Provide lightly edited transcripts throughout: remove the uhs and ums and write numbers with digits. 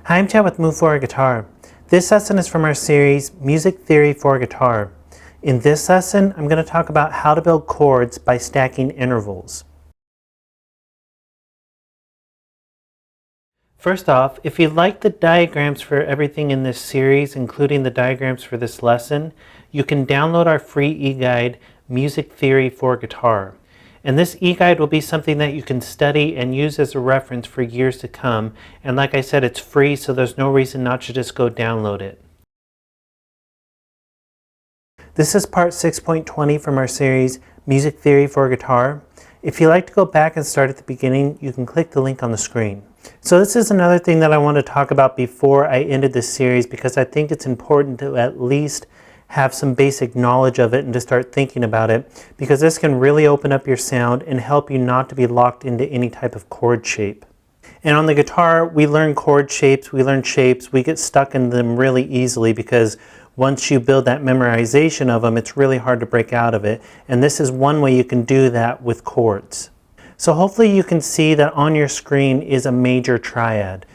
Hi, I'm Chad with Move For Guitar. This lesson is from our series, Music Theory for Guitar. In this lesson, I'm going to talk about how to build chords by stacking intervals. First off, if you like the diagrams for everything in this series, including the diagrams for this lesson, you can download our free e-guide, Music Theory for Guitar. And this e-guide will be something that you can study and use as a reference for years to come. And like I said, it's free, so there's no reason not to just go download it. This is part 6.20 from our series, Music Theory for Guitar. If you'd like to go back and start at the beginning, you can click the link on the screen. So this is another thing that I want to talk about before I ended this series, because I think it's important to at least have some basic knowledge of it and to start thinking about it, because this can really open up your sound and help you not to be locked into any type of chord shape. And on the guitar, we learn chord shapes, we learn shapes, we get stuck in them really easily because once you build that memorization of them, it's really hard to break out of it. And this is one way you can do that with chords. So hopefully you can see that on your screen is a major triad.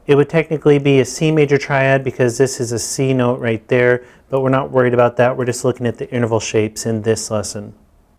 It would technically be a C major triad because this is a C note right there, but we're not worried about that. We're just looking at the interval shapes in this lesson.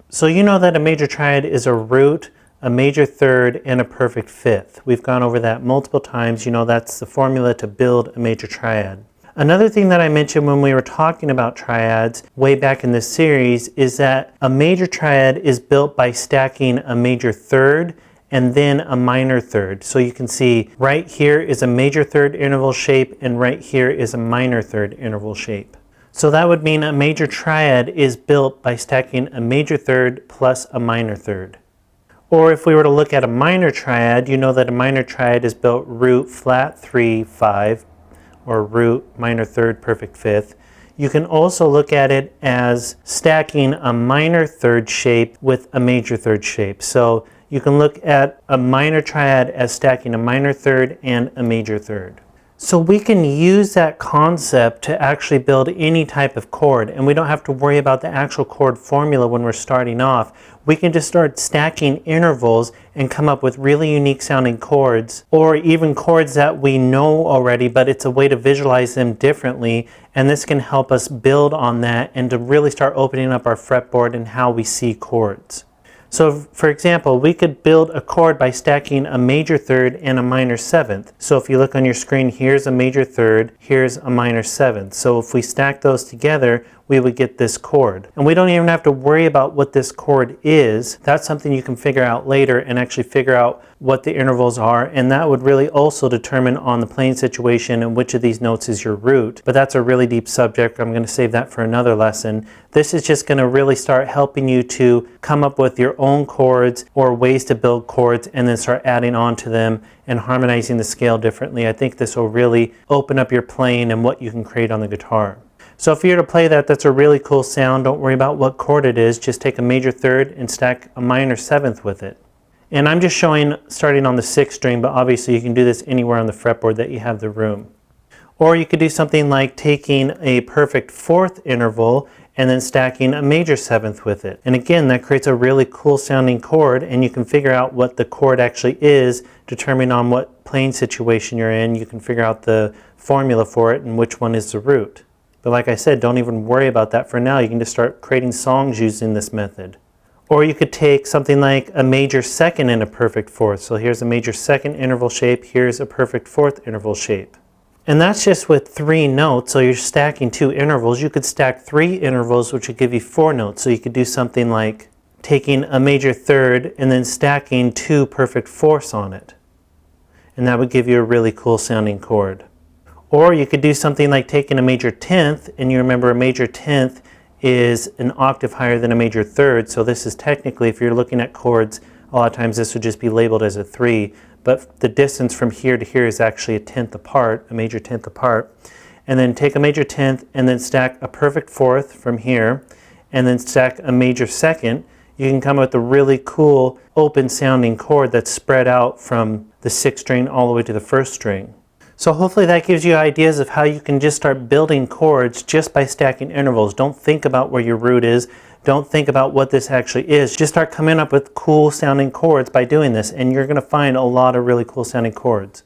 So you know that a major triad is a root, a major third, and a perfect fifth. We've gone over that multiple times. You know that's the formula to build a major triad. Another thing that I mentioned when we were talking about triads way back in this series is that a major triad is built by stacking a major third and then a minor third. So you can see right here is a major third interval shape and right here is a minor third interval shape. So that would mean a major triad is built by stacking a major third plus a minor third. Or if we were to look at a minor triad, you know that a minor triad is built root flat 3 5 or root minor third perfect fifth. You can also look at it as stacking a minor third shape with a major third shape. So you can look at a minor triad as stacking a minor third and a major third. So we can use that concept to actually build any type of chord, and we don't have to worry about the actual chord formula when we're starting off. We can just start stacking intervals and come up with really unique sounding chords, or even chords that we know already, but it's a way to visualize them differently, and this can help us build on that and to really start opening up our fretboard and how we see chords. So for example, we could build a chord by stacking a major third and a minor seventh. So if you look on your screen, here's a major third, here's a minor seventh. So if we stack those together, we would get this chord. And we don't even have to worry about what this chord is. That's something you can figure out later and actually figure out what the intervals are. And that would really also determine on the playing situation and which of these notes is your root. But that's a really deep subject. I'm going to save that for another lesson. This is just going to really start helping you to come up with your own chords or ways to build chords and then start adding on to them and harmonizing the scale differently. I think this will really open up your playing and what you can create on the guitar. So if you're to play that, that's a really cool sound. Don't worry about what chord it is. Just take a major third and stack a minor seventh with it. And I'm just showing starting on the 6th string, but obviously you can do this anywhere on the fretboard that you have the room. Or you could do something like taking a perfect fourth interval and then stacking a major seventh with it. And again, that creates a really cool sounding chord, and you can figure out what the chord actually is, determining on what playing situation you're in. You can figure out the formula for it and which one is the root. But like I said, don't even worry about that for now. You can just start creating songs using this method. Or you could take something like a major second and a perfect fourth. So here's a major second interval shape, here's a perfect fourth interval shape. And that's just with 3 notes, so you're stacking 2 intervals. You could stack 3 intervals, which would give you 4 notes. So you could do something like taking a major third and then stacking 2 perfect fourths on it. And that would give you a really cool sounding chord. Or you could do something like taking a major 10th, and you remember a major 10th is an octave higher than a major third. So this is technically, if you're looking at chords, a lot of times this would just be labeled as a 3. But the distance from here to here is actually a 10th apart, a major 10th apart. And then take a major 10th and then stack a perfect fourth from here, and then stack a major second. You can come up with a really cool open sounding chord that's spread out from the 6th string all the way to the 1st string. So hopefully that gives you ideas of how you can just start building chords just by stacking intervals. Don't think about where your root is. Don't think about what this actually is. Just start coming up with cool sounding chords by doing this, and you're going to find a lot of really cool sounding chords.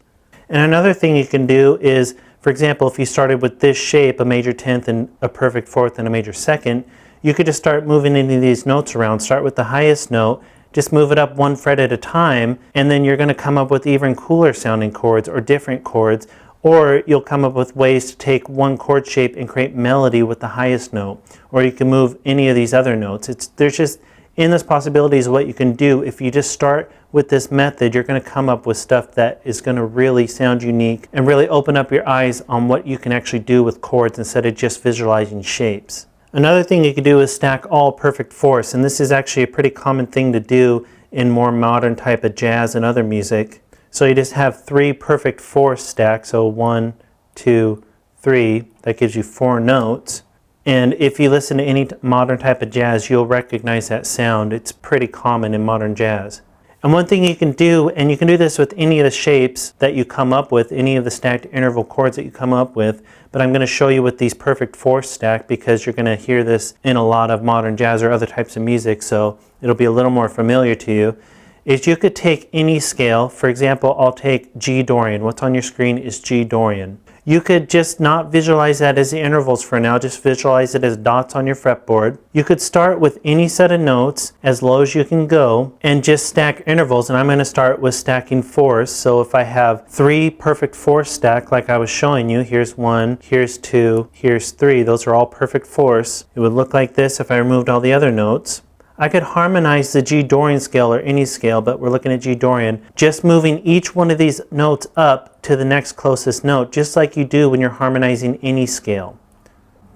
And another thing you can do is, for example, if you started with this shape, a major 10th and a perfect 4th and a major 2nd, you could just start moving any of these notes around. Start with the highest note, just move it up 1 fret at a time, and then you're going to come up with even cooler sounding chords or different chords, or you'll come up with ways to take one chord shape and create melody with the highest note, or you can move any of these other notes. There's just endless possibilities of what you can do. If you just start with this method, you're going to come up with stuff that is going to really sound unique and really open up your eyes on what you can actually do with chords instead of just visualizing shapes. Another thing you can do is stack all perfect fourths, and this is actually a pretty common thing to do in more modern type of jazz and other music. So you just have 3 perfect fourths stacked, so 1, 2, 3, that gives you 4 notes. And if you listen to any modern type of jazz, you'll recognize that sound. It's pretty common in modern jazz. And one thing you can do, and you can do this with any of the shapes that you come up with, any of the stacked interval chords that you come up with, but I'm going to show you with these perfect fourths stack because you're going to hear this in a lot of modern jazz or other types of music, so it'll be a little more familiar to you. Is you could take any scale. For example, I'll take G Dorian. What's on your screen is G Dorian. You could just not visualize that as the intervals for now, just visualize it as dots on your fretboard. You could start with any set of notes as low as you can go and just stack intervals, and I'm going to start with stacking fourths. So if I have 3 perfect fourths stacked like I was showing you, here's 1, here's 2, here's 3, those are all perfect fourths. It would look like this if I removed all the other notes. I could harmonize the G Dorian scale or any scale, but we're looking at G Dorian, just moving each one of these notes up to the next closest note, just like you do when you're harmonizing any scale.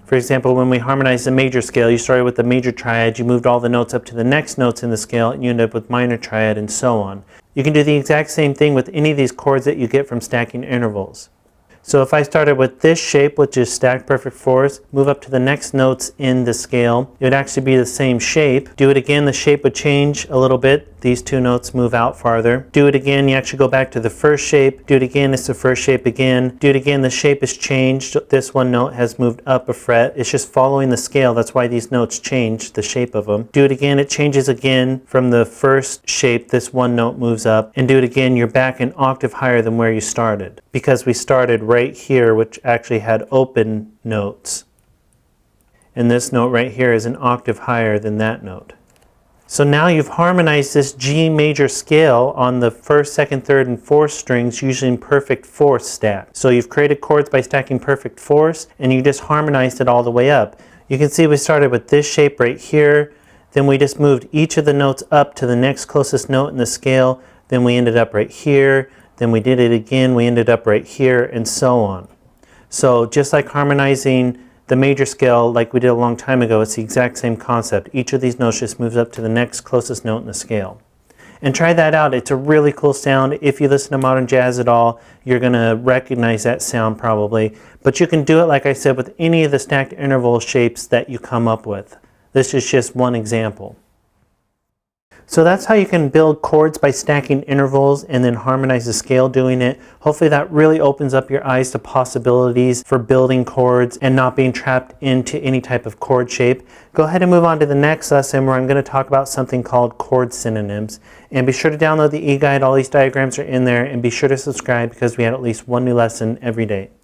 For example, when we harmonized the major scale, you started with the major triad, you moved all the notes up to the next notes in the scale, and you end up with minor triad and so on. You can do the exact same thing with any of these chords that you get from stacking intervals. So if I started with this shape, which is stacked perfect fourths, move up to the next notes in the scale, it would actually be the same shape. Do it again, the shape would change a little bit. These 2 notes move out farther. Do it again, you actually go back to the first shape. Do it again, it's the first shape again. Do it again, the shape has changed. This one note has moved up a fret. It's just following the scale. That's why these notes change, the shape of them. Do it again, it changes again from the first shape. This one note moves up. And do it again, you're back an octave higher than where you started, because we started right here, which actually had open notes. And this note right here is an octave higher than that note. So now you've harmonized this G major scale on the 1st, 2nd, 3rd, and 4th strings using perfect fourths stack. So you've created chords by stacking perfect fourths, and you just harmonized it all the way up. You can see we started with this shape right here, then we just moved each of the notes up to the next closest note in the scale, then we ended up right here, then we did it again, we ended up right here, and so on. So just like harmonizing the major scale like we did a long time ago, it's the exact same concept. Each of these notes just moves up to the next closest note in the scale. And try that out. It's a really cool sound. If you listen to modern jazz at all, you're going to recognize that sound probably. But you can do it, like I said, with any of the stacked interval shapes that you come up with. This is just one example. So that's how you can build chords by stacking intervals and then harmonize the scale doing it. Hopefully that really opens up your eyes to possibilities for building chords and not being trapped into any type of chord shape. Go ahead and move on to the next lesson where I'm going to talk about something called chord synonyms. And be sure to download the e-guide. All these diagrams are in there, and be sure to subscribe because we have at least one new lesson every day.